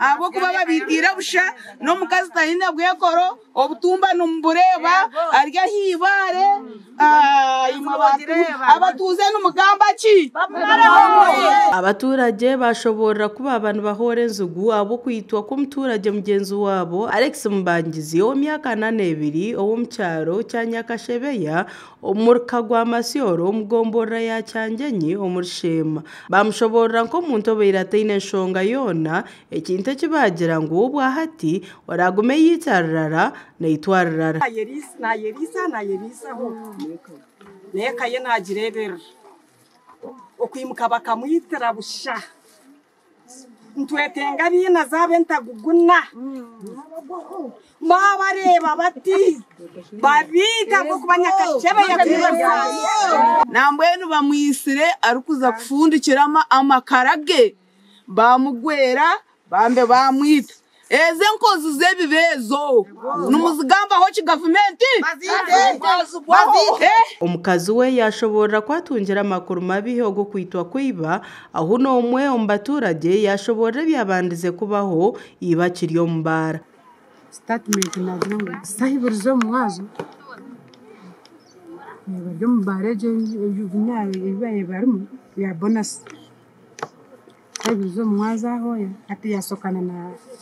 abo kuba babitira busha no mukazi tahina bwekoro obutumba numbureba arya hibare abatuze n'umugamba ki abaturage bashobora kuba abantu bahore nzugu abo kwitwa ko umuturage mugenzi wabo Alex Mbangizi wo myaka 82 wo mu cyaro cya Nyakashebeya omurka gwa Masyoro umugombora ya cyangenyi omushema bamushobora ko mu ntobe irateine nshonga yona ekinte kibagira ngo ubwa hati waragume yitarara na itwarara na yerisa ho neka ye nagirebera okwimuka bakamwitira busha ntwetenga bina zabe ntaguguna babareba bati babita ko kubanyakashebe yakubaza nambwenu bamwisire arukuza kufundikirama amakarage bamugwera bambe bamwita eze nkozi zebibezo numuzigamba ho kigavumenti omukazi we yashobora kwatungira amakuru mabi ho kwitwa kwiba aho no umwe ombaturage yashobora byabandize kubaho ibakiri yo mbara statement nagira ngo sahiburizo mwazo byo mbareje y'ubunyaye ibaye barimo ya bonus sahiburizo mwaza hoya ati yasokana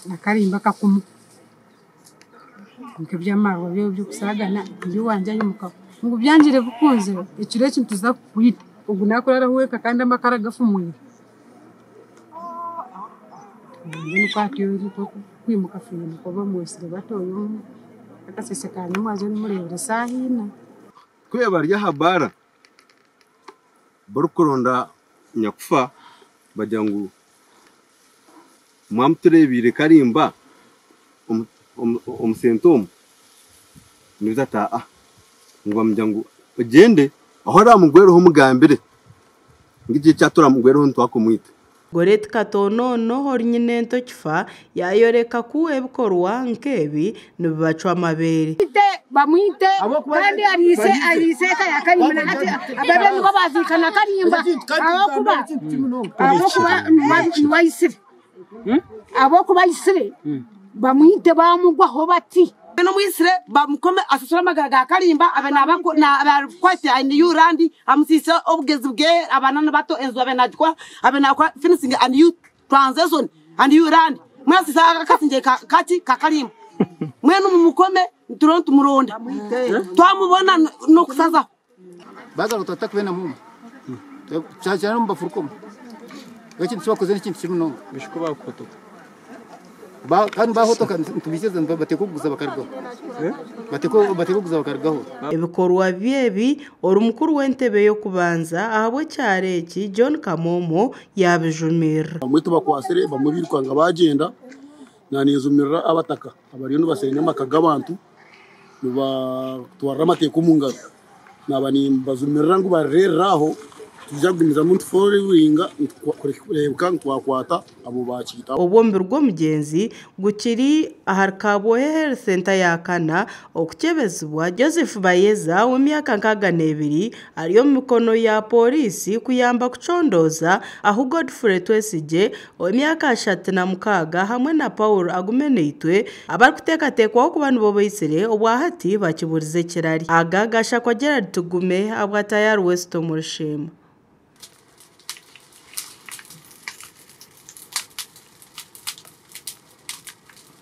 na karimba kakumu nkabyamaro byo kusagana iyo wanje y'umukabo ngo byanjire bukunze ikiro cy'intuza kuita ubwo nakorara huweka kandi amakara gafumuye ni kwatiyo kwimuka fini ko bamwesire batoyo akasesekana mwazo n'umurebera sahina kweba rya habara barukoronda nyakufa bajya ngo mwamuturebire karimba umusentomo niza taa ngo bamujya ngo ugende aho ramugwereho mugambire ngiye cyatura mugwereho ntwakumwita Goret katonono hornyine ntokifa yayoreka kuwe bikorwa nkebi nibacwa amabere bamwite kandi arise kaya karimba ati ababe ngo bazikana karimba abo kuba isire bamwite bamugwaho bati no mwisire bamukome asasura amagaraga karimba abana abakwate and you randi amusisa obugezi bwe abanana bato enzo abenajwa abenakwa finishing and you transition and you randi mwasisa akasinje kati kakarimba mwenu mumukome turonto muronde twamubona no kusaza baza rutata kwena mu cyane mbafuruko gakintu cyakoze n'ikintu kimunonga bishiko bakoto kandi bahotoka tubiseze batekuguza bakargaho batekuguza bakargaho ibikorwa byebi orumukuru w'entebe yo kubanza ahabo cyareki John Kamomo yabijumira bamwe tubakwasire bamwe birkwanga bagenda nanizumira abataka abari no basenya makaga abantu tuwarra amateko mu ngaro nabani bazumira ngo bareraho tujaguniza muntu fori winga kurebwa twakwata abo bakita obombe rwo mugenzi gukiri aharkabo health center yakana okukebezwa Joseph Bayeza w'imyaka 22 ariyo mikono ya polisi kuyamba kucondoza aho Godfrey Twesige w'imyaka 36 hamwe na Paul Agumeneitwe abari kutekatekwa ku bantu bobayisire obwahati bakiburize kirari agagasha kwa Gerard Tugume abwatayar West Murshima.